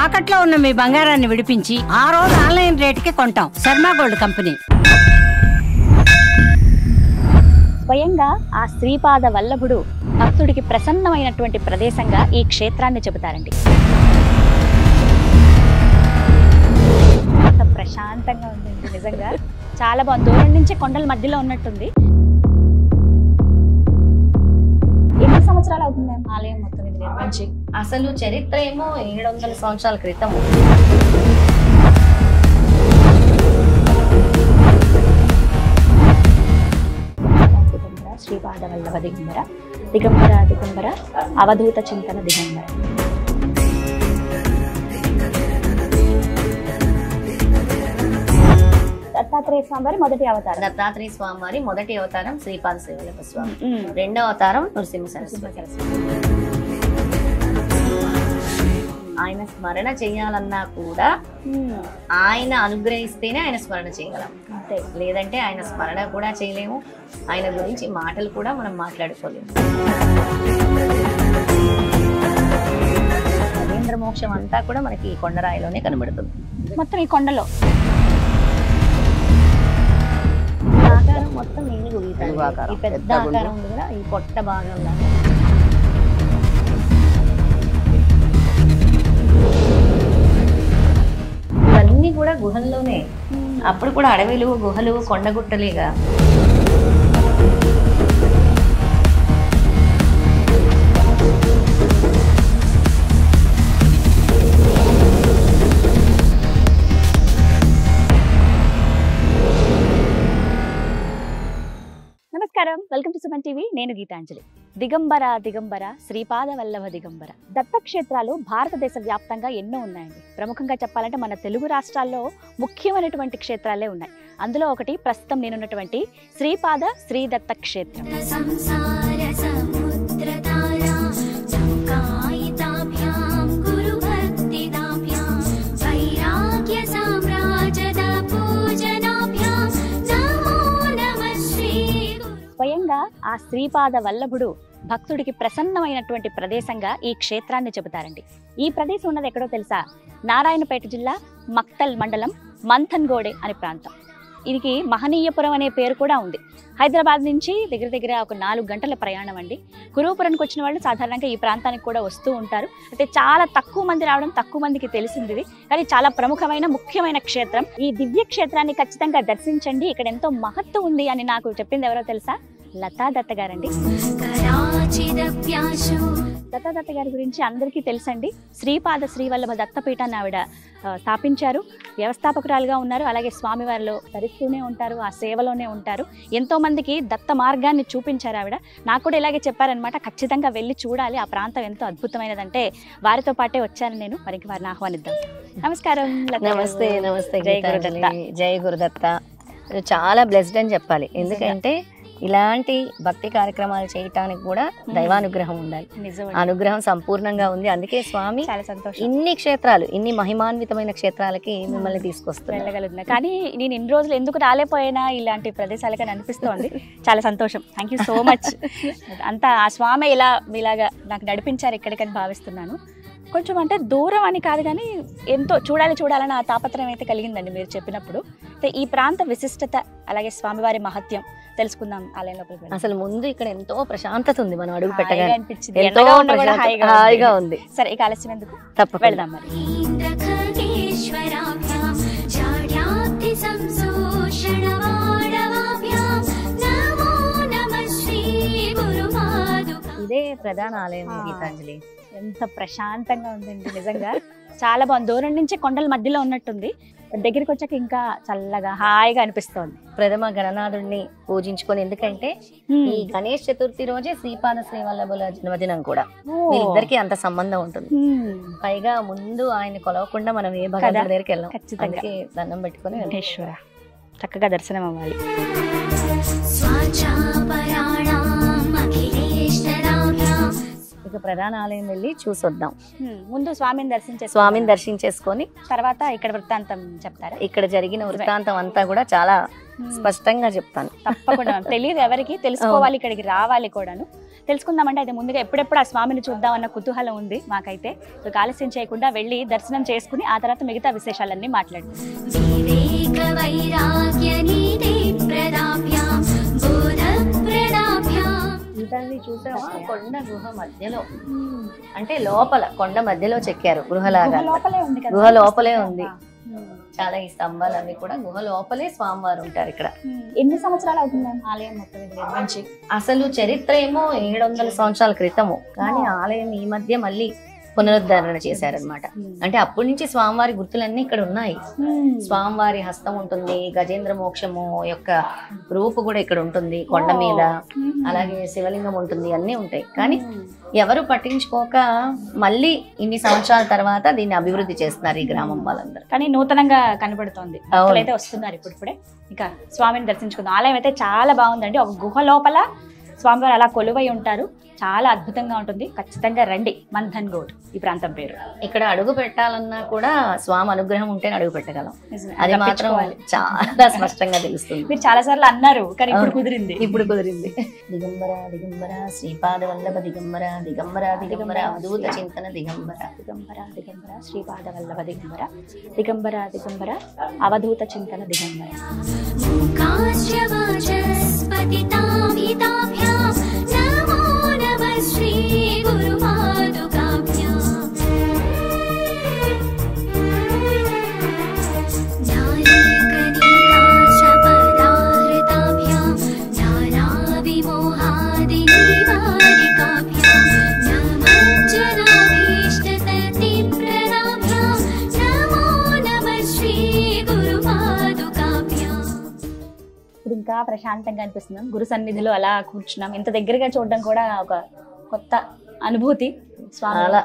తాకట్లో ఉన్న మీ బంగారాన్ని విడిపించి ఆ రోజు ఆన్లైన్ రేటుకి కొంటాం. Sharma gold company. స్వయంగా ఆ శ్రీపాద వల్లభుడు భక్తుడికి ప్రసన్నమైనటువంటి ప్రదేశంగా ఈ క్షేత్రాన్ని చెబుతారండి. అంత ప్రశాంతంగా ఉందండి, నిజంగా చాలా బాగుంది. దూరం నుంచి కొండల మధ్యలో ఉన్నట్టుంది. ఎన్ని సంవత్సరాలు అవుతుంది ఆలయం మొత్తం ఇది నిర్మించి? అసలు చరిత్ర ఏమో 700 సంవత్సరాల క్రితం. శ్రీపాద వల్లభ దిగంబర, దిగంబర దిగంబర, అవధూత చింతన దిగంబర. దత్తాత్రేయ స్వామివారి మొదటి అవతారం. దత్తాత్రేయ స్వామివారి మొదటి అవతారం శ్రీపాద శ్రీవల్లభ స్వామి, రెండవ అవతారం నృసింహ సరస్వతి. ఆయన స్మరణ చేయాలన్నా కూడా ఆయన అనుగ్రహిస్తేనే ఆయన స్మరణ చేయగలం, లేదంటే ఆయన స్మరణ కూడా చేయలేము. ఆయన గురించి మాటలు కూడా మనం మాట్లాడుకోలేము. నరేంద్ర మోక్షం అంతా కూడా మనకి ఈ కొండరాయిలోనే కనబడుతుంది. మొత్తం ఈ కొండలో ఆకారం మొత్తం ఏనుగు ఈ పెద్ద ఆకారం ఉంది కదా, ఈ పొట్ట భాగంలో ఇవన్నీ కూడా గుహల్లోనే. అప్పుడు కూడా అడవిలు, గుహలు, కొండగుట్టలేగా. నమస్కారం, వెల్కమ్ టు సుమన్ టీవీ. నేను గీతాంజలి. దిగంబర దిగంబర, శ్రీపాద వల్లభ దిగంబర. దత్తక్షేత్రాలు భారతదేశ వ్యాప్తంగా ఎన్నో ఉన్నాయండి. ప్రముఖంగా చెప్పాలంటే మన తెలుగు రాష్ట్రాల్లో ముఖ్యమైనటువంటి క్షేత్రాలే ఉన్నాయి. అందులో ఒకటి ప్రస్తుతం నేనున్నటువంటి శ్రీపాద శ్రీ దత్త క్షేత్రం. స్వయంగా ఆ శ్రీపాద వల్లభుడు భక్తుడికి ప్రసన్నమైనటువంటి ప్రదేశంగా ఈ క్షేత్రాన్ని చెబుతారండి. ఈ ప్రదేశం ఉన్నది ఎక్కడో తెలుసా? నారాయణపేట జిల్లా మక్తల్ మండలం మంథన్గోడే అనే ప్రాంతం. ఇది మహనీయపురం అనే పేరు కూడా ఉంది. హైదరాబాద్ నుంచి దగ్గర ఒక 4 గంటల ప్రయాణం అండి. కురుపురానికి వచ్చిన వాళ్ళు సాధారణంగా ఈ ప్రాంతానికి కూడా వస్తూ ఉంటారు. అయితే చాలా తక్కువ మంది రావడం, తక్కువ మందికి తెలిసింది. కానీ చాలా ప్రముఖమైన ముఖ్యమైన క్షేత్రం. ఈ దివ్య క్షేత్రాన్ని ఖచ్చితంగా దర్శించండి. ఇక్కడ ఎంతో మహత్తు ఉంది అని నాకు చెప్పింది ఎవరో తెలుసా? లతా దత్త గారండి. లతా దత్త గారి గురించి అందరికీ తెలుసండి. శ్రీపాద శ్రీవల్లభ దత్తపీఠాన్ని ఆవిడ స్థాపించారు. వ్యవస్థాపకురాలుగా ఉన్నారు. అలాగే స్వామివారిలో ధరిస్తూనే ఉంటారు, ఆ సేవలోనే ఉంటారు. ఎంతో మందికి దత్త మార్గాన్ని చూపించారు ఆవిడ. నాకు కూడా ఇలాగే చెప్పారనమాట, ఖచ్చితంగా వెళ్ళి చూడాలి, ఆ ప్రాంతం ఎంతో అద్భుతమైనదంటే వారితో పాటే వచ్చాను నేను. మరికి వారిని ఆహ్వానిద్దాం. నమస్కారం. నమస్తే. నమస్తే. జై గురుదత్త. జై గురుదత్త. చాలా బ్లెస్డ్ అని చెప్పాలి. ఎందుకంటే ఇలాంటి భక్తి కార్యక్రమాలు చేయటానికి కూడా దైవానుగ్రహం ఉండాలి. అనుగ్రహం సంపూర్ణంగా ఉంది. అందుకే స్వామి చాలా సంతోషం, ఇన్ని క్షేత్రాలు, ఇన్ని మహిమాన్వితమైన క్షేత్రాలకి మిమ్మల్ని తీసుకొస్తాను. వెళ్ళగలుగుతున్నా. కానీ నేను ఇన్ని రోజులు ఎందుకు రాలేపోయినా ఇలాంటి ప్రదేశాలకని అనిపిస్తోంది. చాలా సంతోషం. Thank you so much. అంతా ఆ స్వామి ఇలా మీలాగా నాకు నడిపించారు ఇక్కడికని భావిస్తున్నాను. కొంచెం అంటే దూరం అని కాదు, కానీ ఎంతో చూడాలని ఆ తాపత్రయం అయితే కలిగిందండి మీరు చెప్పినప్పుడు. ఈ ప్రాంత విశిష్టత, అలాగే స్వామివారి మహత్యం తెలుసుకుందాం ఆలయం లోపలికి. అసలు ముందు ఇక్కడ ఎంతో ప్రశాంతత ఉంది. మనం అడుగు పెట్టగా హాయిగా ఉంది. సరే, ఇక ఆలస్యం ఎందుకు, తప్పకుండా వెళ్దాం మరి. ఇదే ప్రధాన ఆలయం గీతాంజలి. ఎంత ప్రశాంతంగా ఉందండి, నిజంగా చాలా బాగుంది. దూరం నుంచి కొండల మధ్యలో ఉన్నట్టుంది, దగ్గరికి వచ్చాక ఇంకా చల్లగా హాయిగా అనిపిస్తోంది. ప్రథమ గణనాథుడిని పూజించుకొని, ఎందుకంటే ఈ గణేష్ చతుర్థి రోజే శ్రీపాద శ్రీవల్లభుల జన్మదినం కూడా. వీళ్ళిద్దరికి అంత సంబంధం ఉంటుంది. పైగా ముందు ఆయన కొలవకుండా మనం ఏ భగవంతుడి దగ్గరికి వెళ్ళాం. అందుకే దండం పెట్టుకుని వెంకటేశ్వర చక్కగా దర్శనం అవ్వాలి. ఇక ప్రధాన ఆలయం వెళ్ళి చూసొద్దాం. ముందు స్వామిని దర్శించేసుకొని తర్వాత ఇక్కడ వృత్తాంతం చెప్తారా? ఇక్కడ జరిగిన వృత్తాంతం అంతా కూడా చాలా స్పష్టంగా చెప్తాను. తప్పకుండా తెలియదు ఎవరికి, తెలుసుకోవాలి, ఇక్కడికి రావాలి కూడాను. తెలుసుకుందామంటే అయితే ముందుగా ఎప్పుడెప్పుడు ఆ స్వామిని చూద్దామన్న కుతూహలం ఉంది మాకైతే. సో ఆలస్యం చేయకుండా వెళ్ళి దర్శనం చేసుకుని ఆ తర్వాత మిగతా విశేషాలన్నీ మాట్లాడుతాం. చూసావా కొండ గుహ మధ్యలో, అంటే లోపల కొండ మధ్యలో చెక్కారు గుహలాగా. గుహ లోపలే ఉంది. చాలా ఈ స్తంభాలు అవి కూడా గుహ లోపలే స్వామివారు ఉంటారు ఇక్కడ. ఎన్ని సంవత్సరాలు అవుతుంది ఆలయం మొత్తం నిర్మించి? అసలు చరిత్ర ఏమో 700 సంవత్సరాల క్రితము, కానీ ఆలయం ఈ మధ్య మళ్ళీ పునరుద్ధరణ చేశారనమాట. అంటే అప్పటి నుంచి స్వామివారి గుర్తులన్నీ ఇక్కడ ఉన్నాయి. స్వామివారి హస్తం ఉంటుంది, గజేంద్ర మోక్షము యొక్క రూపు కూడా ఇక్కడ ఉంటుంది కొండ మీద, అలాగే శివలింగం ఉంటుంది, అన్నీ ఉంటాయి. కానీ ఎవరు పట్టించుకోక మళ్ళీ ఇన్ని సంవత్సరాల తర్వాత దీన్ని అభివృద్ధి చేస్తున్నారు ఈ గ్రామం వాళ్ళందరూ. కానీ నూతనంగా కనబడుతోంది, అయితే వస్తున్నారు ఇప్పుడిప్పుడే. ఇంకా స్వామిని దర్శించుకుందాం. ఆలయం అయితే చాలా బాగుందండి. ఒక గుహ లోపల స్వామివారు అలా కొలువై ఉంటారు. చాలా అద్భుతంగా ఉంటుంది. ఖచ్చితంగా రండి. మంథన్గోడ్ ఈ ప్రాంతం పేరు. ఇక్కడ అడుగు పెట్టాలన్నా కూడా స్వామి అనుగ్రహం ఉంటేనే అడుగు పెట్టగలం. అది మాత్రం చాలా స్పష్టంగా తెలుస్తుంది. మీరు చాలా సార్లు అన్నారు, కానీ ఇప్పుడు కుదిరింది. దిగంబర దిగంబర శ్రీపాద వల్లభ దిగంబర దిగంబర దిగంబర అవధూత చింతన దిగంబర దిగంబర దిగంబర శ్రీపాద వల్లభ దిగంబర దిగంబర దిగంబర అవధూత చింతన దిగంబర. ఇంకా ప్రశాంతంగా అనిపిస్తున్నాం. గురు సన్నిధిలో అలా కూర్చున్నాం. ఇంత దగ్గరగా చూడడం కూడా ఒక కొత్త అనుభూతి. స్వామి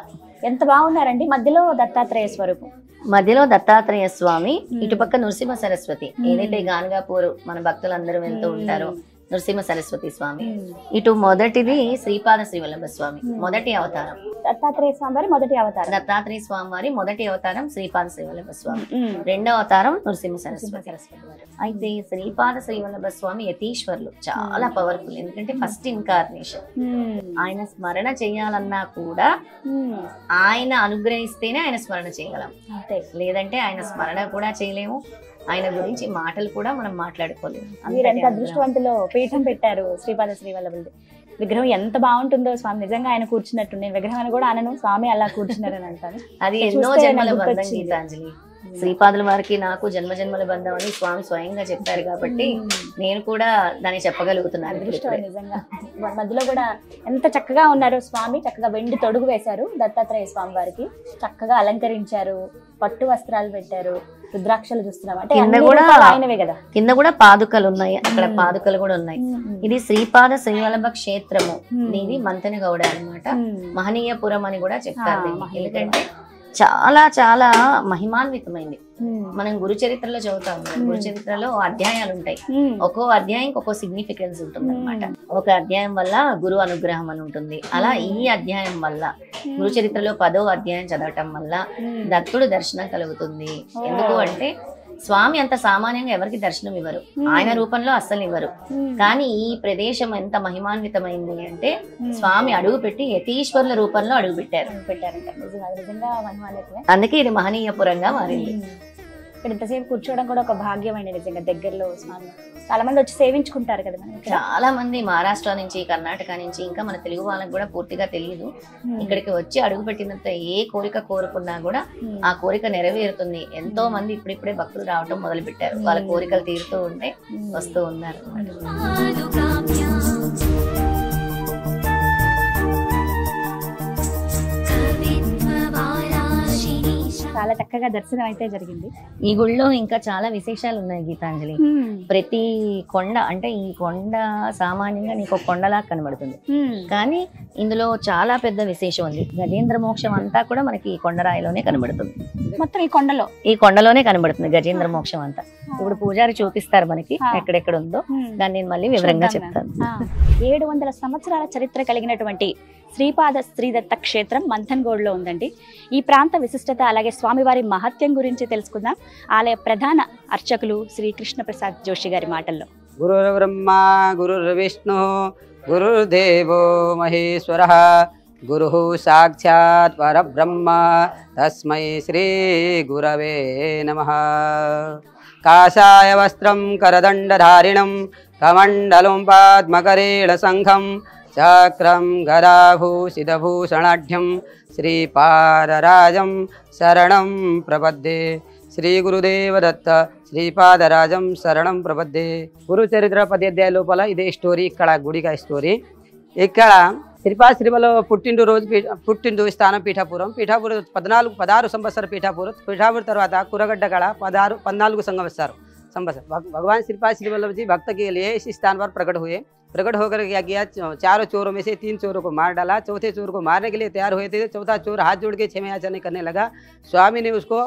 ఎంత బాగున్నారండి. మధ్యలో దత్తాత్రేయ స్వరూపం, మధ్యలో దత్తాత్రేయ స్వామి, ఇటుపక్క నృసింహ సరస్వతి. ఏదైతే గానగాపూర్ మన భక్తులందరూ వెళ్తూ ఉంటారో నృసింహ సరస్వతి స్వామి. ఇటు మొదటిది శ్రీపాద శ్రీవల్లభ స్వామి, మొదటి అవతారం. దత్తాత్రేయ స్వామి వారి మొదటి అవతారం. దత్తాత్రేయ స్వామి వారి మొదటి అవతారం శ్రీపాద శ్రీవల్లభ స్వామి, రెండో అవతారం నృసింహ సరస్వతి. అయితే శ్రీపాద శ్రీవల్లభ స్వామి యతీశ్వర్లు, చాలా పవర్ఫుల్. ఎందుకంటే ఫస్ట్ ఇన్కార్నేషన్. ఆయన స్మరణ చేయాలన్నా కూడా ఆయన అనుగ్రహిస్తేనే ఆయన స్మరణ చేయగలం, లేదంటే ఆయన స్మరణ కూడా చేయలేము. ఆయన గురించి మాటలు కూడా మనం మాట్లాడుకోలేము. మీరు ఎంత అదృష్టవంతులో పీఠం పెట్టారు శ్రీపాద శ్రీవల్లభుడి విగ్రహం. ఎంత బాగుంటుందో స్వామి. నిజంగా ఆయన కూర్చున్నట్టు. నేను విగ్రహం అని కూడా అనను, స్వామి అలా కూర్చున్నారని అంటాను. అది ఎన్నో జన్మల బంధం గీతాంజలి. శ్రీపాదుల వారికి నాకు జన్మజన్మల బంధం అని స్వామి స్వయంగా చెప్పారు కాబట్టి నేను కూడా దాన్ని చెప్పగలుగుతున్నాను. నిజంగా మధ్యలో కూడా ఎంత చక్కగా ఉన్నారు స్వామి. చక్కగా వెండి తొడుగు వేశారు దత్తాత్రేయ స్వామి వారికి. చక్కగా అలంకరించారు, పట్టు వస్త్రాలు పెట్టారు, రుద్రాక్షలు చూస్తున్నాం. అంటే ఆయనవే కదా. కింద కూడా పాదుకలు ఉన్నాయి, అక్కడ పాదుకలు కూడా ఉన్నాయి. ఇది శ్రీపాద శ్రీవల్లభ క్షేత్రము. ఇది మంతనగౌడ అన్నమాట. మహనీయపురం అని కూడా చెప్తారు. ఎందుకంటే చాలా చాలా మహిమాన్వితమైంది. మనం గురు చరిత్రలో చదువుతాం. గురు చరిత్రలో అధ్యాయాలు ఉంటాయి. ఒక్కో అధ్యాయంకి ఒక్కో సిగ్నిఫికెన్స్ ఉంటుంది అనమాట. ఒక అధ్యాయం వల్ల గురు అనుగ్రహం అని ఉంటుంది. అలా ఈ అధ్యాయం వల్ల గురు చరిత్రలో 10వ అధ్యాయం చదవటం వల్ల దత్తుడు దర్శనం కలుగుతుంది. ఎందుకు అంటే స్వామి అంత సామాన్యంగా ఎవరికి దర్శనం ఇవ్వరు, ఆయన రూపంలో అస్సలు ఇవ్వరు. కానీ ఈ ప్రదేశం ఎంత మహిమాన్వితమైంది అంటే స్వామి అడుగు పెట్టి యతీశ్వరుల రూపంలో అడుగు పెట్టారు. అందుకే ఇది మహనీయపురంగా మారింది. ఇక్కడ ఇంతసేపు కూర్చోవడం కూడా ఒక భాగ్యం అండి. నిజంగా దగ్గరలో స్వామి చాలా మంది వచ్చి సేవించుకుంటారు కదా. చాలా మంది మహారాష్ట్ర నుంచి, కర్ణాటక నుంచి, ఇంకా మన తెలుగు వాళ్ళకి కూడా పూర్తిగా తెలియదు. ఇక్కడికి వచ్చి అడుగు పెట్టినంత ఏ కోరిక కోరుకున్నా కూడా ఆ కోరిక నెరవేరుతుంది. ఎంతో మంది ఇప్పుడిప్పుడే భక్తులు రావటం మొదలు పెట్టారు. వాళ్ళ కోరికలు తీరుతూ ఉంటే వస్తూ ఉన్నారు. చాలా చక్కగా దర్శనం అయితే జరిగింది. ఈ గుళ్ళో ఇంకా చాలా విశేషాలు ఉన్నాయి గీతాంజలి. ప్రతి కొండ, అంటే ఈ కొండ సామాన్యంగా నీకు కొండలా కనబడుతుంది, కానీ ఇందులో చాలా పెద్ద విశేషం ఉంది. గజేంద్ర మోక్షం అంతా కూడా మనకి ఈ కొండరాయిలోనే కనబడుతుంది. మొత్తం ఈ కొండలోనే కనబడుతుంది గజేంద్ర మోక్షం అంతా. ఇప్పుడు పూజారి చూపిస్తారు మనకి ఎక్కడెక్కడ ఉందో. దాన్ని నేను మళ్ళీ వివరంగా చెప్తాను. 700 సంవత్సరాల చరిత్ర కలిగినటువంటి శ్రీపాద శ్రీదత్త క్షేత్రం మంథన్గోడ్లో ఉందండి. ఈ ప్రాంత విశిష్టత అలాగే స్వామివారి మహత్యం గురించి తెలుసుకుందాం ఆలయ ప్రధాన అర్చకులు శ్రీ కృష్ణ ప్రసాద్ జోషి గారి మాటల్లో. గురుర్ బ్రహ్మ గురుర్ విష్ణు गुरुर्देवो महेश्वरः गुरुः साक्षात् परब्रह्म तस्मै श्री गुरवे नमः। काषाय वस्त्रं करदण्डधारिणं कमण्डलं पद्मकरेण शङ्खं चक्रं गदाभूषितभूषणाढ्यं श्रीपादराजं शरणं प्रपद्ये। శ్రీ గురుదేవ దత్త శ్రీపాదరాజం శరణం ప్రపద్దే. గురు చరిత్ర పద్యాధ్యాయ లోపల ఇదే స్టోరీ, ఇక్కడ గుడిగా స్టోరీ. ఇక్కడ శ్రీపాద శ్రీవల్ల పుట్టిండు స్థానం పీఠాపురం. 16 సంవత్సర పీఠాపురం తర్వాత కురగడ్డ కళ 14 संवत्सर भगवान श्रीपाद श्रीवल्लभ जी भक्त के लिए इस स्थान पर प्रकट होकर क्या किया, चारों चोरों में से 3 चोरों को मार डाला। चौथे चोर को मारने के लिए तैयार हुए थे। चौथा चोर हाथ जोड़ के क्षमायाचना करने लगा। स्वामी ने उसको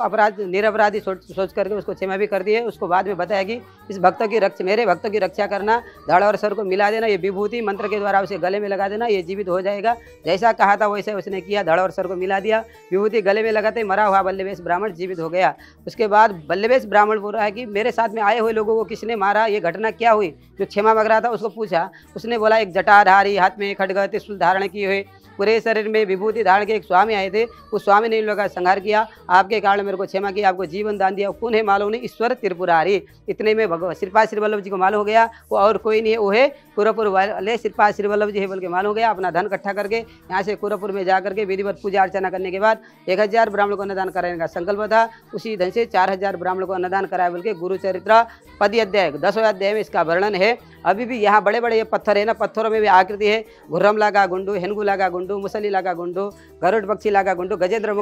निरपराधी सोच करके उसको क्षमा भी कर दिए। उसको बाद में बताया कि इस भक्त की मेरे भक्त की रक्षा करना, धड़ और सर को मिला देना, ये विभूति मंत्र के द्वारा उसे गले में लगा देना, ये जीवित हो जाएगा। जैसा कहा था वैसे उसने किया, धड़ और सर को मिला दिया, विभूति गले में लगाते मरा हुआ बल्लवेश ब्राह्मण जीवित हो गया। उसके बाद बल्लवेश ब्राह्मण बोल रहा है कि मेरे साथ में आए हुए लोगों को किसने मारा, ये घटना क्या हुई। जो क्षमा मांग रहा था उसको पूछा, उसने बोला एक जटाधारी, हाथ में खड्ग त्रिशूल धारण किए हुए, पूरे शरीर में विभूति धारण के एक स्वामी आए थे। उस स्वामी ने इन लोगों का संहार किया, आपके कारण मेरे को क्षमा किया, आपको जीवन दान दिया। कौन है मालूम नहीं, ईश्वर त्रिपुरारी। इतने में भगवान श्रीपाद श्रीवल्लभ जी को मालूम हो गया वो और कोई नहीं है, वो है कुरपुर वाले श्रीपाद श्रीवल्लभ जी है बोल के मालूम हो गया। अपना धन इकट्ठा करके यहाँ से कुरपुर में जाकर के विधिवत पूजा अर्चना करने के बाद 1000 ब्राह्मणों को अन्नदान कराने का संकल्प था। उसी धन से 4000 ब्राह्मणों को अन्नदान कराया बोल के गुरु चरित्र पद्य अध्याय 10वें अध्याय में इसका वर्णन है। अभी भी यहाँ बड़े बड़े ये पत्थर है ना, पत्थरों में भी आकृति है। घुर्रम लागा गुंडू, हेनगु लागा गुंडू, मुसली लागा गुंडू, गरुड़ पक्षी लागा गुंडू, गजेंद्र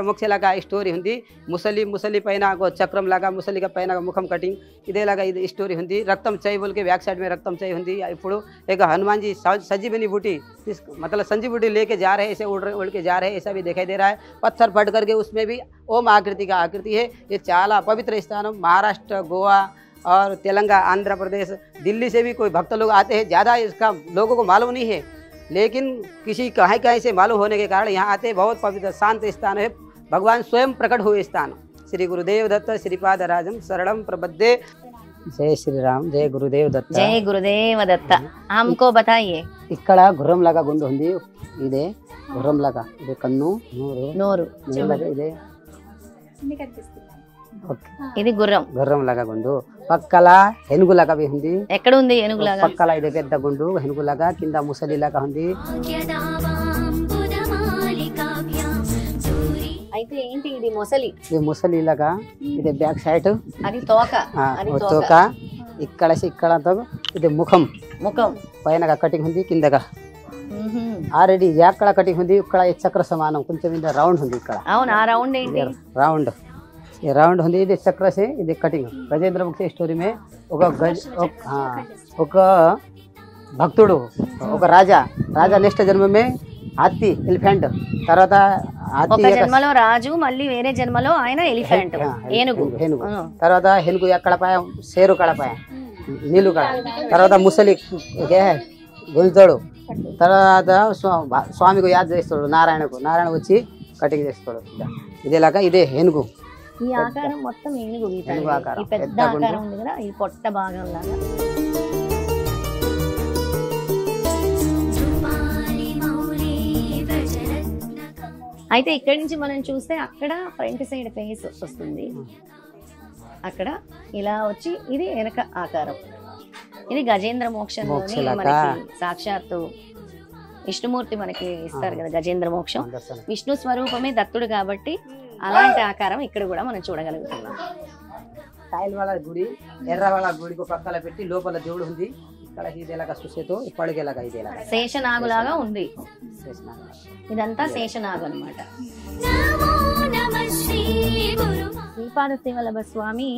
मुख्यला का स्टोरी हुंदी। मुसली पैना को चक्रम लागा, मुसली का पैना मुखम कटिंग इदे लागा ఇది స్టోరీ ఉంది। రక్తం చై बोल के बैक साइड में रक्तम चई हुंदी। ఇప్పుడు एक हनुमान जी संजीवनी बूटी मतलब संजीव बूटी लेके जा रहे हैं, ऐसे उड़ के जा रहे हैं, ऐसा भी दिखाई दे रहा है। पत्थर फट करके उसमें भी ओम आकृति का आकृति है। ये चाला पवित्र स्थान महाराष्ट्र, गोवा और तेलंगाना, आंध्र प्रदेश, दिल्ली से भी कोई भक्त लोग आते हैं। ज़्यादा इसका लोगों को मालूम नहीं है, लेकिन किसी कहीं से मालूम होने के कारण यहाँ आते। बहुत पवित्र शांत स्थान है, भगवान स्वयं प्रकट हुए स्थान। श्री गुरुदेव दत्त श्रीपादराजम शरणम प्रपद्ये। जय श्री राम, जय गुरुदेव दत्त। जय गुरुदेव दत्त। हमको बताइए। ఇక్కడ గుర్రం లాగా గుండు ఉంది, ఇదే గుర్రం లాగా, ఇదే కన్ను నోరు ఇదే ఇది గుర్రం లాగా గుండు। పక్కల ఏనుగు లాగా ఉంది। ఎక్కడ ఉంది ఏనుగు లాగా? పక్కల ఇది పెద్ద గుండు ఏనుగు లాగా, కింద ముసలి లాగా ఉంది। అయితే ఏంటి ఇది? ముసలి. ఇది ముసలి లాగా, ఇది బ్యాక్ సైడ్, అది తోక, తోక ఇక్కడ ఇది ముఖం పైన కటింగ్ ఉంది, కిందగా ఆల్రెడీ ఎక్కడ కటింగ్ ఉంది, ఇక్కడ చక్ర సమానం కొంచెం ఇది రౌండ్ ఉంది ఇక్కడ। అవును, ఆ రౌండ్ ఏంటి? రౌండ్ ये राउंड ఉంది, ఇది చక్ర से ఇది కటింగ్। గజేంద్ర ముఖ్య స్టోరీ में ఒక భక్తుడు, ఒక రాజా నెక్స్ట్ జన్మ में हाथी एलिफेंट, తర్వాత ఒక జన్మలో రాజు, మళ్ళీ వేరే జన్మలో ఆయన ఎలిఫెంట్, ఏనుగు। తర్వాత ఏనుగు ఎక్కడ పాయ, షేరు కడ పాయ, నీళ్ళు కడ, తర్వాత ముసలి గుంజుతాడు, తర్వాత స్వామికి యాద్ చేస్తాడు, నారాయణ వచ్చి కటింగ్ చేస్తాడు। ఇదేలాగా ఇదే ఏనుగు। ఈ ఆకారం మొత్తం ఏనుగు ఈ పెద్ద ఆకారం ఉంది కదా, ఈ పొట్ట భాగం లాగా। అయితే ఇక్కడి నుంచి మనం చూస్తే అక్కడ ఫ్రంట్ సైడ్ ఫేస్ వస్తుంది, అక్కడ ఇలా వచ్చి ఇది వెనక ఆకారం। ఇది గజేంద్ర మోక్షంలోని మనకి సాక్షాత్తు విష్ణుమూర్తి మనకి ఇస్తారు కదా గజేంద్ర మోక్షం, విష్ణు స్వరూపమే దత్తుడు కాబట్టి అలాంటి ఆకారం ఇక్కడ కూడా మనం చూడగలుగుతున్నాం। టైల్ వాళ్ళ గుడి, ఎర్ర వాళ్ళ గుడికి పక్కన పెట్టి లోపల దేవుడు ఉంది। ఇక్కడ ఇదేలాగా చూసేతో ఇప్పటికేలాగా ఇదేలాగా శేషనాగులాగా ఉంది, ఇదంతా శేషనాగు అన్నమాట। శ్రీపాద శ్రీవల్లభ స్వామి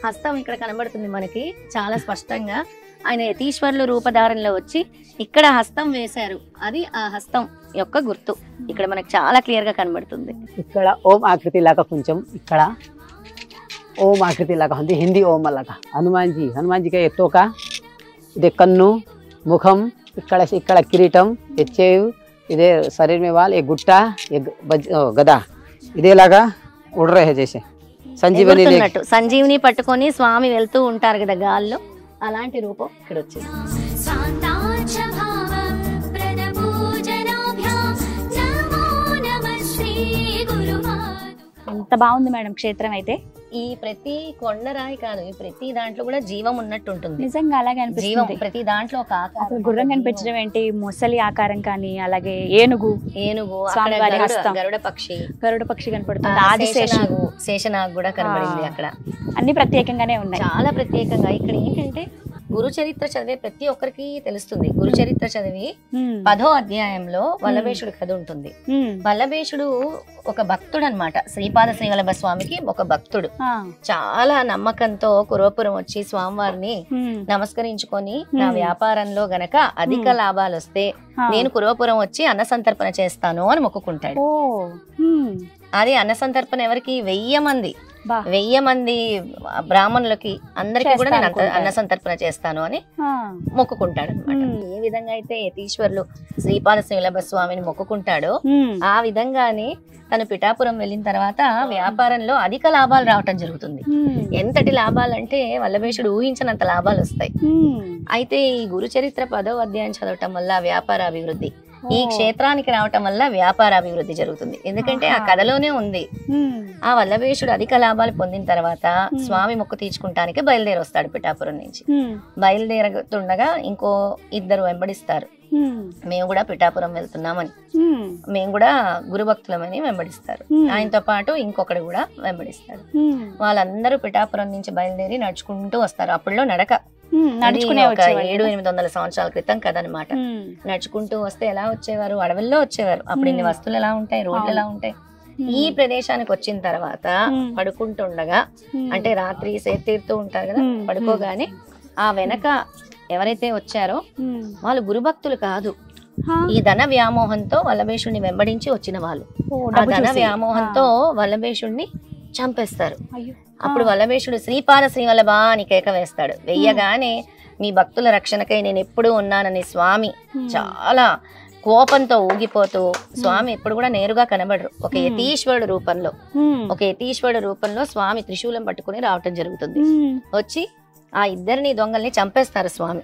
హస్తం ఇక్కడ కనబడుతుంది మనకి చాలా స్పష్టంగా। ఆయన యతీశ్వరులు రూపధారణలో వచ్చి ఇక్కడ హస్తం వేశారు, అది ఆ హస్తం యొక్క గుర్తు ఇక్కడ మనకి చాలా క్లియర్ గా కనబడుతుంది। ఇక్కడ ఓం ఆకృతి లాగా కొంచెం ఇక్కడ ఓం ఆకృతి లాగా ఉంది, హిందీ ఓం లాగా। హనుమాన్ జీకి తోక, ఇదే కన్ను, ముఖం, ఇక్కడ కిరీటం, చెవు, ఇదే శరీर में वाल, एक गुट्टा, एक गदा, ఇదేలాగా ఉడ రహే జైసే సంజీవని పట్టుకొని స్వామి వెళ్తూ ఉంటారు కదా గాల్లో, అలాంటి రూపం ఇక్కడ వచ్చింది। అంత బాగుంది మేడం క్షేత్రం అయితే. ఈ ప్రతి కొండరాయి కాదు, ఈ ప్రతి దాంట్లో కూడా జీవం ఉన్నట్టు ఉంటుంది. నిజంగా అలాగే జీవం అనిపిస్తుంది. ప్రతి దాంట్లో ఒక అసలు గుర్రం కనిపించడం ఏంటి, మొసలి ఆకారం కానీ, అలాగే ఏనుగు, స్వామివారి హస్తం, గరుడ పక్షి, గరుడ పక్షి కనపడుతుంది, ఆదిశేషనాగు, శేషనాగు కూడా కనబడింది అక్కడ. అన్ని ప్రత్యేకంగానే ఉన్నాయి, చాలా ప్రత్యేకంగా. ఇక్కడ ఏంటంటే గురు చరిత్ర చదివే ప్రతి ఒక్కరికి తెలుస్తుంది. గురు చరిత్ర చదివి 10వ అధ్యాయంలో వల్లభేషుడు కథ ఉంటుంది. వల్లభేషుడు ఒక భక్తుడు అన్నమాట. శ్రీపాద శ్రీవల్లభ స్వామికి ఒక భక్తుడు. చాలా నమ్మకంతో కురవపురం వచ్చి స్వామివారిని నమస్కరించుకొని, నా వ్యాపారంలో గనక అధిక లాభాలు వస్తే నేను కురవపురం వచ్చి అన్న సంతర్పణ చేస్తాను అని మొక్కుకుంటాడు. అది అన్న సంతర్పణ ఎవరికి? 1000 మంది బ్రాహ్మణులకి అందరికీ కూడా నేను అన్న సంతర్పణ చేస్తాను అని మొక్కుకుంటాడు అనమాట. ఏ విధంగా అయితే యతీశ్వరులు శ్రీపాద శ్రీవల్లభ స్వామిని మొక్కుకుంటాడో ఆ విధంగానే తను పిఠాపురం వెళ్ళిన తర్వాత వ్యాపారంలో అధిక లాభాలు రావటం జరుగుతుంది. ఎంతటి లాభాలంటే వల్లభేషుడు ఊహించినంత లాభాలు వస్తాయి. అయితే ఈ గురు చరిత్ర 10వ అధ్యాయం చదవటం వల్ల వ్యాపార అభివృద్ధి, ఈ క్షేత్రానికి రావటం వల్ల వ్యాపార అభివృద్ధి జరుగుతుంది. ఎందుకంటే ఆ కథలోనే ఉంది. ఆ వల్లభేషుడు అధిక లాభాలు పొందిన తర్వాత స్వామి మొక్కు తీర్చుకుంటానికి బయలుదేరి వస్తాడు పిఠాపురం నుంచి. బయలుదేరుతుండగా ఇంకో 2 వెంబడిస్తారు. మేము కూడా పిఠాపురం వెళ్తున్నామని, మేము కూడా గురుభక్తులమని వెంబడిస్తారు. ఆయనతో పాటు ఇంకొకడు కూడా వెంబడిస్తాడు. వాళ్ళందరూ పిఠాపురం నుంచి బయలుదేరి నడుచుకుంటూ వస్తారు. అప్పుడులో నడక, 700-800 సంవత్సరాల క్రితం కదనమాట. నడుచుకుంటూ వస్తే ఎలా వచ్చేవారు? అడవుల్లో వచ్చేవారు. అప్పుడు ఇన్ని వస్తువులు ఎలా ఉంటాయి, రోడ్లు ఎలా ఉంటాయి. ఈ ప్రదేశానికి వచ్చిన తర్వాత పడుకుంటుండగా, అంటే రాత్రి సేద తీరుతూ ఉంటారు కదా, పడుకోగానే ఆ వెనక ఎవరైతే వచ్చారో వాళ్ళు గురుభక్తులు కాదు, ఈ ధన వ్యామోహంతో వల్లభేషుడిని వెంబడించి వచ్చిన వాళ్ళు. ఆ ధన వ్యామోహంతో వల్లభేషుడిని చంపేస్తారు. అప్పుడు వల్లభేషుడు శ్రీపాద శ్రీవల్లభ అని కేక వేస్తాడు. వెయ్యగానే మీ భక్తుల రక్షణకై నేను ఎప్పుడూ ఉన్నానని స్వామి చాలా కోపంతో ఊగిపోతూ, స్వామి ఎప్పుడు కూడా నేరుగా కనబడరు, ఒక యతీశ్వరుడు రూపంలో స్వామి త్రిశూలం పట్టుకుని రావటం జరుగుతుంది. వచ్చి ఆ 2 దొంగల్ని చంపేస్తారు స్వామి.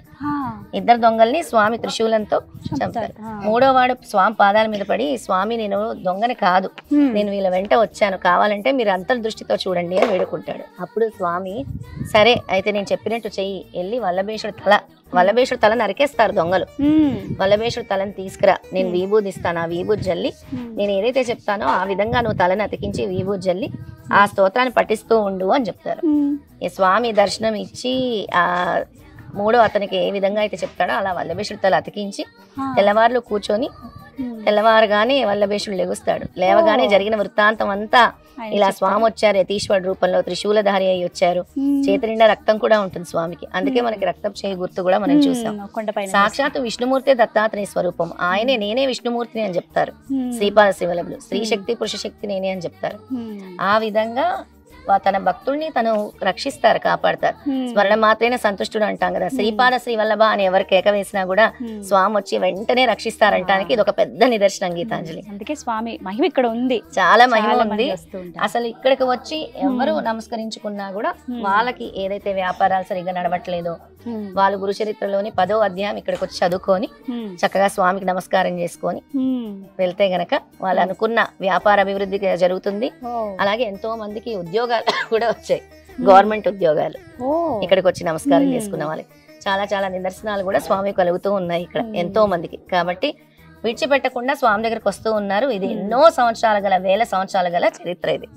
2 దొంగల్ని స్వామి త్రిశూలంతో చంపారు. 3వ వాడు స్వామి పాదాల మీద పడి, స్వామి నేను దొంగని కాదు, నేను వీళ్ళ వెంట వచ్చాను, కావాలంటే మీరు అంతర్దృష్టితో చూడండి అని వేడుకుంటాడు. అప్పుడు స్వామి సరే అయితే నేను చెప్పినట్టు చెయ్యి, వెళ్ళి వల్లభేషుడు తల నరికేస్తారు దొంగలు. వల్లభేషుడు తలని తీసుకురా, నేను విభూది ఇస్తాను, ఆ విభూది జల్లి నేను ఏదైతే చెప్తానో ఆ విధంగా నువ్వు తలని అతికించి విభూది జల్లి ఆ స్తోత్రాన్ని పఠిస్తూ ఉండు అని చెప్తారు. ఈ స్వామి దర్శనం ఇచ్చి ఆ 3వ అతనికి ఏ విధంగా అయితే చెప్తాడో అలా వల్లభేషుడు తల అతికించి తెల్లవారులు కూర్చొని, తెల్లవారుగానే వల్లభేషుడు లెగుస్తాడు. లేవగానే జరిగిన వృత్తాంతం అంతా, ఇలా స్వామి వచ్చారు యతీశ్వరుడు రూపంలో, త్రిశూలధారి అయి వచ్చారు, చేతి నిండా రక్తం కూడా ఉంటుంది స్వామికి. అందుకే మనకి రక్తం చేయి గుర్తు కూడా మనం చూసాం. సాక్షాత్తు విష్ణుమూర్తి దత్తాత్రేయ స్వరూపం, ఆయనే నేనే విష్ణుమూర్తిని అని చెప్తారు శ్రీపాద శ్రీవల్లభులు. స్త్రీ శక్తి పురుష శక్తి నేనే అని చెప్తారు. ఆ విధంగా తన భక్తుల్ని తను రక్షిస్తారు, కాపాడతారు. స్మరణ మాత్రమే సంతుష్టుడు అంటాం కదా. శ్రీపాద శ్రీవల్లభ అని ఎవరు కేక వేసినా కూడా స్వామి వచ్చి వెంటనే రక్షిస్తారంటానికి ఇది ఒక పెద్ద నిదర్శనం గీతాంజలి. అందుకే స్వామి మహిమ ఇక్కడ ఉంది, చాలా మహిమ ఉంది. అసలు ఇక్కడికి వచ్చి ఎవరు నమస్కరించుకున్నా కూడా వాళ్ళకి ఏదైతే వ్యాపారాలు సరిగ్గా నడవట్లేదో వాళ్ళు గురు చరిత్రలోని 10వ అధ్యాయం ఇక్కడికి వచ్చి చదువుకొని చక్కగా స్వామికి నమస్కారం చేసుకొని వెళ్తే గనక వాళ్ళు అనుకున్న వ్యాపార అభివృద్ధి జరుగుతుంది. అలాగే ఎంతో మందికి ఉద్యోగాలు కూడా వచ్చాయి, గవర్నమెంట్ ఉద్యోగాలు ఇక్కడికి వచ్చి నమస్కారం చేసుకున్న వాళ్ళకి. చాలా నిదర్శనాలు కూడా స్వామి కలుగుతూ ఉన్నాయి ఇక్కడ ఎంతో మందికి. కాబట్టి విడిచిపెట్టకుండా స్వామి దగ్గరకు వస్తూ ఉన్నారు. ఇది ఎన్నో సంవత్సరాల గల, వేల సంవత్సరాల గల చరిత్ర ఇది.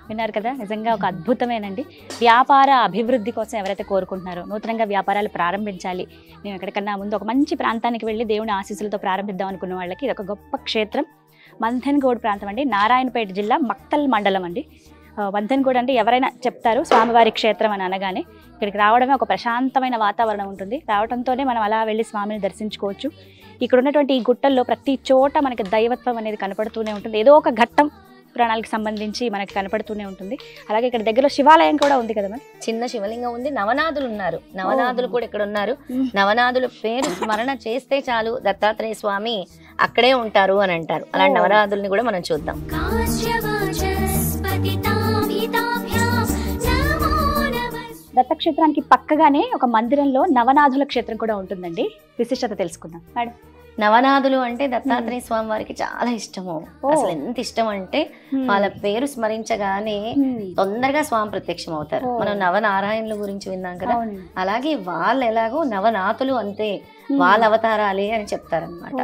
విన్నారు కదా, నిజంగా ఒక అద్భుతమేనండి. వ్యాపార అభివృద్ధి కోసం ఎవరైతే కోరుకుంటున్నారో, నూతనంగా వ్యాపారాలు ప్రారంభించాలి, మేము ఎక్కడికన్నా ముందు ఒక మంచి ప్రాంతానికి వెళ్ళి దేవుని ఆశీస్సులతో ప్రారంభిద్దాం అనుకున్న వాళ్ళకి ఇది ఒక గొప్ప క్షేత్రం. మంథన్గోడ్ ప్రాంతం అండి, నారాయణపేట జిల్లా మక్తల్ మండలం అండి. మంథన్గోడ్ అంటే ఎవరైనా చెప్తారు స్వామివారి క్షేత్రం అని అనగానే ఇక్కడికి రావడమే ఒక ప్రశాంతమైన వాతావరణం ఉంటుంది. రావడంతోనే మనం అలా వెళ్ళి స్వామిని దర్శించుకోవచ్చు. ఇక్కడ ఉన్నటువంటి ఈ గుట్టల్లో ప్రతి చోట మనకి దైవత్వం అనేది కనపడుతూనే ఉంటుంది. ఏదో ఒక ఘట్టం పురాణాలకు సంబంధించి మనకి కనపడుతూనే ఉంటుంది. అలాగే ఇక్కడ దగ్గరలో శివాలయం కూడా ఉంది కదా, చిన్న శివలింగం ఉంది. నవనాథులు ఉన్నారు, నవనాథులు కూడా ఇక్కడ ఉన్నారు. నవనాథుల పేరు స్మరణ చేస్తే చాలు దత్తాత్రేయ స్వామి అక్కడే ఉంటారు అని అంటారు. అలాంటి నవనాథుల్ని కూడా మనం చూద్దాం. దత్తక్షేత్రానికి పక్కగానే ఒక మందిరంలో నవనాథుల క్షేత్రం కూడా ఉంటుందండి. విశిష్టత తెలుసుకుందాం మేడం. నవనాథులు అంటే దత్తాత్రేయ స్వామి వారికి చాలా ఇష్టము. అసలు ఎంత ఇష్టం అంటే వాళ్ళ పేరు స్మరించగానే తొందరగా స్వామి ప్రత్యక్షం అవుతారు. మనం నవనారాయణుల గురించి విన్నాం కదా, అలాగే వాళ్ళు ఎలాగో నవనాథులు అంతే, వాళ్ళ అవతారాలే అని చెప్తారనమాట.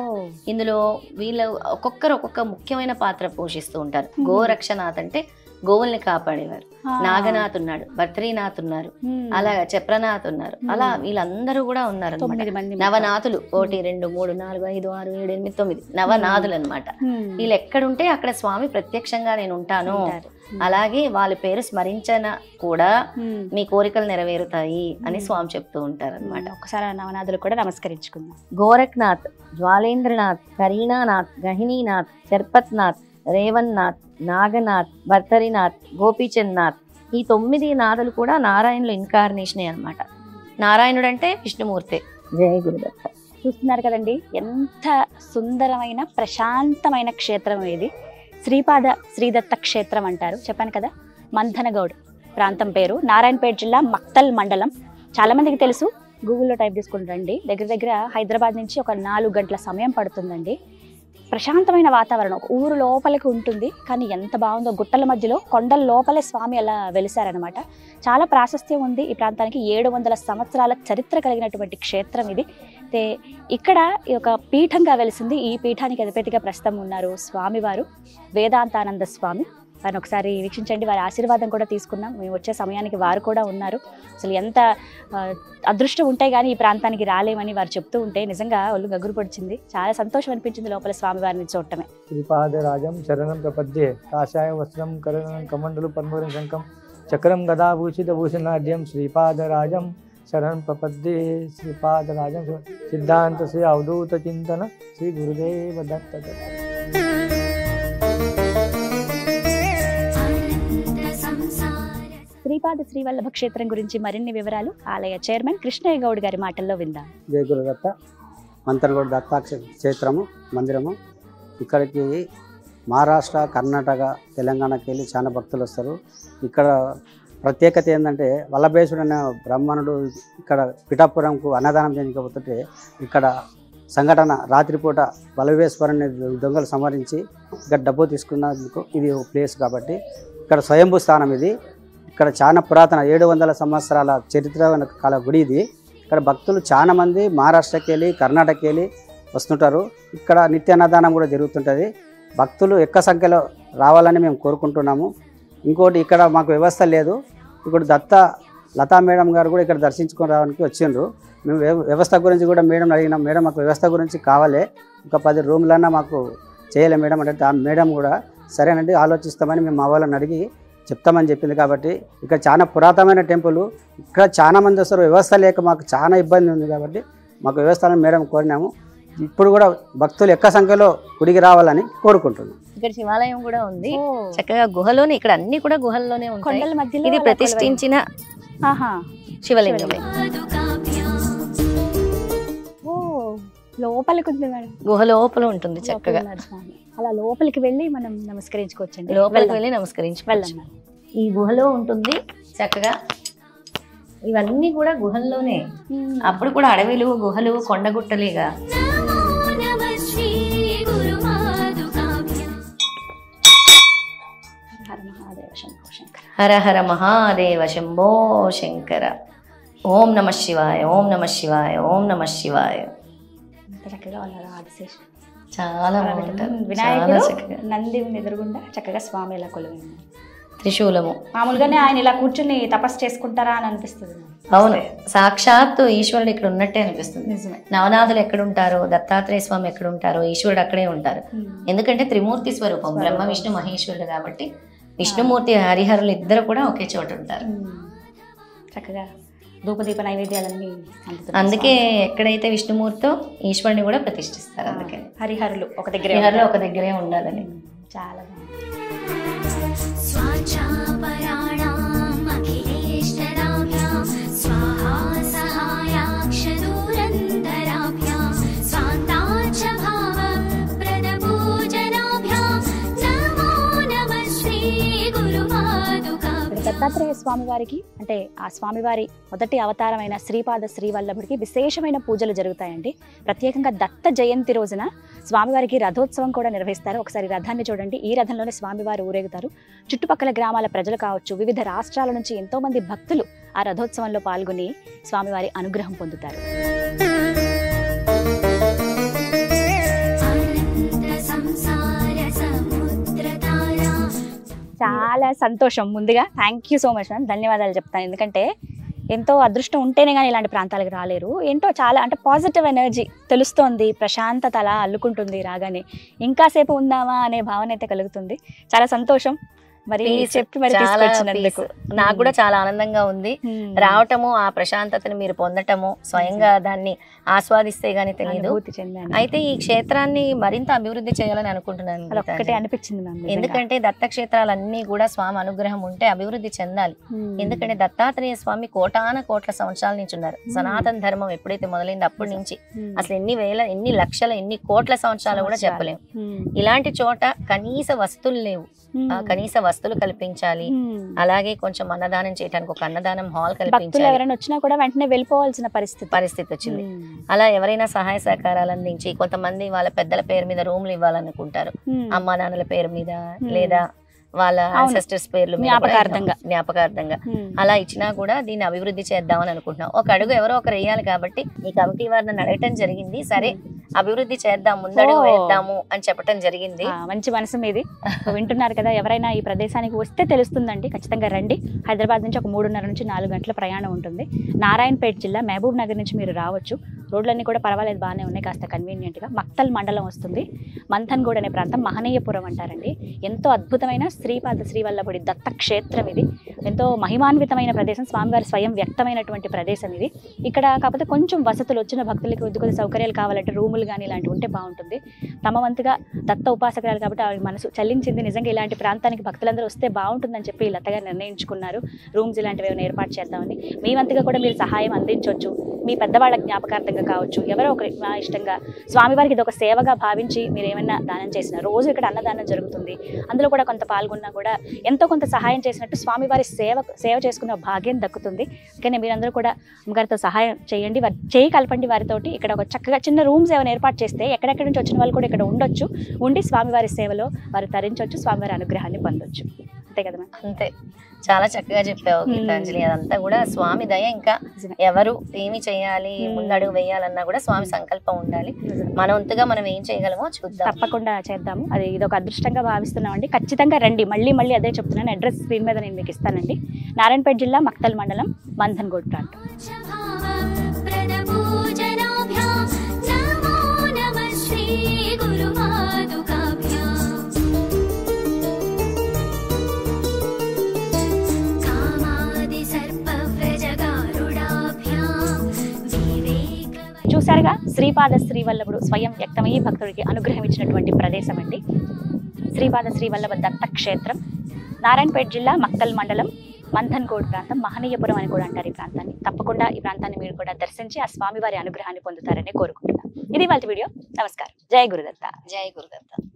ఇందులో వీళ్ళు ఒక్కొక్కరు ఒక్కొక్క ముఖ్యమైన పాత్ర పోషిస్తూ ఉంటారు. గోరక్షనాథ్ అంటే గోవుల్ని కాపాడేవారు, నాగనాథ్ ఉన్నాడు, బద్రీనాథ్ ఉన్నారు, అలాగా చప్రనాథ్ ఉన్నారు, అలా వీళ్ళందరూ కూడా ఉన్నారు. నవనాథులు 1 2 3 4 5 6 7 8 9 నవనాథులు అనమాట. వీళ్ళు ఎక్కడుంటే అక్కడ స్వామి ప్రత్యక్షంగా నేను ఉంటాను. అలాగే వాళ్ళ పేరు స్మరించిన కూడా మీ కోరికలు నెరవేరుతాయి అని స్వామి చెప్తూ ఉంటారు అనమాట. ఒకసారి నవనాథులు కూడా నమస్కరించుకుందాం. గోరఖ్నాథ్, జ్వాలేంద్రనాథ్, కరీనానాథ్, గహినీనాథ్, చర్పత్నాథ్, రేవన్నాథ్, నాగనాథ్, భర్తరినాథ్, గోపీచంద్నాథ్, ఈ 9 నాథులు కూడా నారాయణుల ఇన్కార్నేషనే అనమాట. నారాయణుడు అంటే విష్ణుమూర్తే. జయ గురుదత్త. చూస్తున్నారు కదండి, ఎంత సుందరమైన ప్రశాంతమైన క్షేత్రం ఇది. శ్రీపాద శ్రీదత్త క్షేత్రం అంటారు. చెప్పాను కదా, మంథనగౌడ్ ప్రాంతం పేరు. నారాయణపేట జిల్లా మక్తల్ మండలం. చాలా మందికి తెలుసు, గూగుల్లో టైప్ చేసుకుని రండి. దగ్గర హైదరాబాద్ నుంచి ఒక 4 గంటల సమయం పడుతుందండి. ప్రశాంతమైన వాతావరణం, ఒక ఊరు లోపలికి ఉంటుంది. కానీ ఎంత బాగుందో, గుట్టల మధ్యలో కొండల లోపలే స్వామి అలా వెలిసారనమాట. చాలా ప్రాశస్త్యం ఉంది ఈ ప్రాంతానికి. 700 సంవత్సరాల చరిత్ర కలిగినటువంటి క్షేత్రం ఇది. అయితే ఇక్కడ ఒక పీఠంగా వెలిసింది. ఈ పీఠానికి అధిపతిగా ప్రస్తుతం ఉన్నారు స్వామివారు వేదాంతానంద స్వామి. వారిని ఒకసారి వీక్షించండి. వారి ఆశీర్వాదం కూడా తీసుకున్నాం. మేము వచ్చే సమయానికి వారు కూడా ఉన్నారు. అసలు ఎంత అదృష్టం ఉంటే కానీ ఈ ప్రాంతానికి రాలేమని వారు చెప్తూ ఉంటే నిజంగా ఒళ్ళు గగురు పొడిచింది. చాలా సంతోషం అనిపించింది లోపల స్వామివారిని చూడటమే. శ్రీపాదరాజం శరణం ప్రపద్యే, కాషాయ వస్త్రం కరణం కమండలు పద్మరం శంఖం చక్రం గదాభూషిత భూషణాఢ్యం, శ్రీపాదరాజం శరణం ప్రపద్యే. శ్రీపాదరాజం సిద్ధాంత శ్రీ అవధూత చింతన శ్రీ గురుదేవ దత్త. శ్రీపాద శ్రీవల్లభ క్షేత్రం గురించి మరిన్ని వివరాలు ఆలయ చైర్మన్ కృష్ణయ్య గౌడ్ గారి మాటల్లో విందాం. జయ గురుదత్త. మంతనగౌడ్ దత్తా క్షేత్రము మందిరము. ఇక్కడికి మహారాష్ట్ర, కర్ణాటక, తెలంగాణకి వెళ్ళి చాలా భక్తులు వస్తారు. ఇక్కడ ప్రత్యేకత ఏంటంటే వల్లభేశ్వరుడు అనే బ్రాహ్మణుడు ఇక్కడ పిఠాపురంకు అన్నదానం చేయకపోతుంటే ఇక్కడ సంఘటన రాత్రిపూట వల్లభేశ్వరుని దొంగలు సంహరించి ఇక్కడ డబ్బు తీసుకున్నందుకు ఇది ఒక ప్లేస్ కాబట్టి ఇక్కడ స్వయంభూ స్థానం ఇది. ఇక్కడ చాలా పురాతన 700 సంవత్సరాల చరిత్ర కాల గుడి ఇది. ఇక్కడ భక్తులు చాలా మంది మహారాష్ట్రకి వెళ్ళి, కర్ణాటకకి వెళ్ళి వస్తుంటారు. ఇక్కడ నిత్యాన్నదానం కూడా జరుగుతుంటుంది. భక్తులు ఎక్కువ సంఖ్యలో రావాలని మేము కోరుకుంటున్నాము. ఇంకోటి ఇక్కడ మాకు వ్యవస్థ లేదు. ఇప్పుడు లతా మేడం గారు కూడా ఇక్కడ దర్శించుకొని రావడానికి వచ్చిండ్రు. మేము వ్యవస్థ గురించి కూడా మేడం అడిగినాం. మేడం మాకు వ్యవస్థ గురించి కావాలి, ఒక 10 రూమ్లన్నా మాకు చేయలే మేడం అంటే ఆ మేడం కూడా సరేనండి ఆలోచిస్తామని మేము మా వాళ్ళని అడిగి చెప్తామని చెప్పింది. కాబట్టి ఇక్కడ చాలా పురాతనమైన టెంపుల్. ఇక్కడ చాలా మంది వస్తారు. వ్యవస్థ లేక మాకు చాలా ఇబ్బంది ఉంది కాబట్టి మాకు వ్యవస్థను మేడం కోరినాము. ఇప్పుడు కూడా భక్తులు ఎక్కువ సంఖ్యలో గుడికి రావాలని కోరుకుంటున్నాం. ఇక్కడ శివాలయం కూడా ఉంది చక్కగా గుహలోనే. ఇక్కడ అన్ని కూడా గుహల్లోనే ఉంటాయి. ఇది ప్రతిష్ఠించిన శివలింగమే. లోపలికి ఉంది మేడం, గుహ లోపల ఉంటుంది చక్కగా. అలా లోపలికి వెళ్ళి మనం నమస్కరించుకోవచ్చండి. లోపలికి వెళ్ళి నమస్కరించుకోవచ్చు. ఈ గుహలో ఉంటుంది చక్కగా. ఇవన్నీ కూడా గుహల్లోనే. అప్పుడు కూడా అడవిలు, గుహలు, కొండగుట్టలేగా. హర హర మహాదేవ శంభో శంకర. ఓం నమ శివాయ, ఓం నమ శివాయ, ఓం నమ శివాయ. చక్కగా ఉన్నారు ఆదిశేషుడు. చాలా బాగుంటారు. వినాయకుడు నంది ఎదురుగుండా చక్కగా స్వామి ఇలా కొలువు. త్రిశూలము. మామూలుగానే ఆయన ఇలా కూర్చుని తపస్సు చేసుకుంటారా అని అనిపిస్తుంది. అవును, సాక్షాత్తు ఈశ్వరుడు ఇక్కడ ఉన్నట్టే అనిపిస్తుంది. నిజమే. నవనాథులు ఎక్కడుంటారో, దత్తాత్రేయ స్వామి ఎక్కడుంటారో, ఈశ్వరుడు అక్కడే ఉంటారు. ఎందుకంటే త్రిమూర్తి స్వరూపం, బ్రహ్మ విష్ణు మహేశ్వరుడు కాబట్టి విష్ణుమూర్తి హరిహరులు ఇద్దరు కూడా ఒకే చోట ఉంటారు. చక్కగా ధూపదీప నైవేద్యాలన్నీ. అందుకే ఎక్కడైతే విష్ణుమూర్తితో ఈశ్వరుని కూడా ప్రతిష్ఠిస్తారు. అందుకే హరిహరులు ఒక దగ్గరే ఉండాలని. చాలా బాగుంది. దత్తాత్రేయ స్వామి వారికి అంటే ఆ స్వామివారి మొదటి అవతారమైన శ్రీపాద శ్రీవల్లభుడికి విశేషమైన పూజలు జరుగుతాయండి. ప్రత్యేకంగా దత్త జయంతి రోజున స్వామివారికి రథోత్సవం కూడా నిర్వహిస్తారు. ఒకసారి రథాన్ని చూడండి. ఈ రథంలోనే స్వామివారు ఊరేగుతారు. చుట్టుపక్కల గ్రామాల ప్రజలు కావచ్చు, వివిధ రాష్ట్రాల నుంచి ఎంతో మంది భక్తులు ఆ రథోత్సవంలో పాల్గొని స్వామివారి అనుగ్రహం పొందుతారు. చాలా సంతోషం. ముందుగా thank you so much ma'am, ధన్యవాదాలు చెప్తాను. ఎందుకంటే ఎంతో అదృష్టం ఉంటేనే కానీ ఇలాంటి ప్రాంతాలకు రాలేరు. ఏంటో చాలా అంటే పాజిటివ్ ఎనర్జీ తెలుస్తోంది, ప్రశాంతత అలా అల్లుకుంటుంది రాగానే. ఇంకాసేపు ఉందామా అనే భావన అయితే కలుగుతుంది. చాలా సంతోషం. మరి చెప్పి మరి తీసుకొచ్చినందుకు నాకు కూడా చాలా ఆనందంగా ఉంది. రావటము, ఆ ప్రశాంతతని మీరు పొందటము, స్వయంగా దాన్ని ఆస్వాదిస్తే గానీ తెలియదు. అయితే ఈ క్షేత్రాన్ని మరింత అభివృద్ధి చేయాలని అనుకుంటున్నాను. ఒక్కటే అనిపించింది మ్యామ్. ఎందుకంటే దత్తక్షేత్రాలన్నీ కూడా స్వామి అనుగ్రహం ఉంటే అభివృద్ధి చెందాలి. ఎందుకంటే దత్తాత్రేయ స్వామి కోటాన కోట్ల సంవత్సరాల నుంచి ఉన్నారు. సనాతన ధర్మం ఎప్పుడైతే మొదలైంది అప్పటి నుంచి అసలు ఎన్ని వేల, ఎన్ని లక్షల, ఎన్ని కోట్ల సంవత్సరాలు కూడా చెప్పలేము. ఇలాంటి చోట కనీస వస్తువులు లేవు. కనీస వస్తువులు కల్పించాలి. అలాగే కొంచెం అన్నదానం చేయడానికి ఒక అన్నదానం హాల్ కల్పించాలి. ఎవరైనా వచ్చినా కూడా వెంటనే వెళ్ళిపోవాల్సిన పరిస్థితి వచ్చింది. అలా ఎవరైనా సహాయ సహకారాలు అందించి, కొంతమంది వాళ్ళ పెద్దల పేరు మీద రూమ్లు ఇవ్వాలనుకుంటారు, అమ్మా నాన్నల పేరు మీద లేదా వాళ్ళ ఆన్సెస్టర్స్ పేర్లు జ్ఞాపకార్థంగా అలా ఇచ్చినా కూడా దీన్ని అభివృద్ధి చేద్దామని అనుకుంటున్నాం. ఒక అడుగు ఎవరో ఒకరు వేయాలి కాబట్టి ఈ కమిటీ వారిని అడగటం జరిగింది. సరే అభివృద్ధి చేద్దాం, ముందడుగు వేద్దాము అని చెప్పటం జరిగింది. మంచి మనసు మీది. వింటున్నారు కదా, ఎవరైనా ఈ ప్రదేశానికి వస్తే తెలుస్తుందండి. ఖచ్చితంగా రండి. హైదరాబాద్ నుంచి ఒక 3:30 నుంచి 4 గంటల ప్రయాణం ఉంటుంది. నారాయణపేట జిల్లా మహబూబ్ నగర్ నుంచి మీరు రావచ్చు. రోడ్లన్నీ కూడా పర్వాలేదు, బాగానే ఉన్నాయి, కాస్త కన్వీనియంట్గా. మక్తల్ మండలం వస్తుంది. మంథన్గూడ్ అనే ప్రాంతం, మహనీయపురం అంటారండి. ఎంతో అద్భుతమైన శ్రీపాద శ్రీవల్లభుడి దత్త క్షేత్రం ఇది. ఎంతో మహిమాన్వితమైన ప్రదేశం, స్వామివారి స్వయం వ్యక్తమైనటువంటి ప్రదేశం ఇది. ఇక్కడ కాకపోతే కొంచెం వసతులు, వచ్చిన భక్తులకి కొద్ది సౌకర్యాలు కావాలంటే రూములు కానీ ఇలాంటివి ఉంటే బాగుంటుంది. తమ వంతుగా దత్త ఉపాసకురాలు కాబట్టి ఆవిడ మనసు చల్లించింది. నిజంగా ఇలాంటి ప్రాంతానికి భక్తులందరూ వస్తే బాగుంటుందని చెప్పి లతగా నిర్ణయించుకున్నారు. రూమ్స్ ఇలాంటివి ఏమైనా ఏర్పాటు చేద్దామని. మీ వంతుగా కూడా మీరు సహాయం అందించవచ్చు. మీ పెద్దవాళ్ళ జ్ఞాపకార్థంగా కావచ్చు, ఎవరో ఒకరి మా ఇష్టంగా స్వామివారికి ఇది ఒక సేవగా భావించి మీరు ఏమైనా దానం చేసిన, రోజు ఇక్కడ అన్నదానం జరుగుతుంది, అందులో కూడా కొంత పాల్గొన్నా కూడా ఎంతో కొంత సహాయం చేసినట్టు స్వామివారి సేవ చేసుకునే భాగ్యం దక్కుతుంది. కానీ మీరందరూ కూడా అమ్మగారితో సహాయం చేయండి, చేయి కలపండి వారితోటి. ఇక్కడ ఒక చక్కగా చిన్న రూమ్స్ ఏమైనా ఏర్పాటు చేస్తే ఎక్కడెక్కడి నుంచి వచ్చిన వాళ్ళు కూడా ఇక్కడ ఉండొచ్చు, ఉండి స్వామివారి సేవలో వారు తరించవచ్చు, స్వామివారి అనుగ్రహాన్ని పొందొచ్చు. అంతే కదా మ్యామ్? అంతే. చాలా చక్కగా చెప్పావు గీతాంజలి. అదంతా కూడా స్వామి దయ. ఇంకా ఎవరు ఏమి చేయాలి, ముందడుగు వేయాలన్నా కూడా స్వామి సంకల్పం ఉండాలి. మన వంతుగా మనం ఏం చేయగలమో చూద్దాం. తప్పకుండా చేద్దాము. అది ఇదొక అదృష్టంగా భావిస్తున్నామండి. ఖచ్చితంగా రండి. మళ్ళీ అదే చెప్తున్నాను. అడ్రస్ స్క్రీన్ మీద నేను మీకు ఇస్తానండి. నారాయణపేట జిల్లా మక్తల్ మండలం, మంథన్గూడ్ ప్రాంతం. చూసారుగా, శ్రీపాద శ్రీవల్లభుడు స్వయం వ్యక్తమయ్యి భక్తుడికి అనుగ్రహం ఇచ్చినటువంటి ప్రదేశం అండి శ్రీపాద శ్రీవల్లభ దత్త క్షేత్రం. నారాయణపేట జిల్లా మక్తల్ మండలం, మంథన్గూడ్ ప్రాంతం, మహనీయపురం అని కూడా అంటారు ఈ ప్రాంతాన్ని. తప్పకుండా ఈ ప్రాంతాన్ని మీరు కూడా దర్శించి ఆ స్వామివారి అనుగ్రహాన్ని పొందుతారని కోరుకుంటున్నాను. ఇది వాళ్ళ వీడియో. నమస్కారం. జై గురుదత్త. జై గురుదత్త.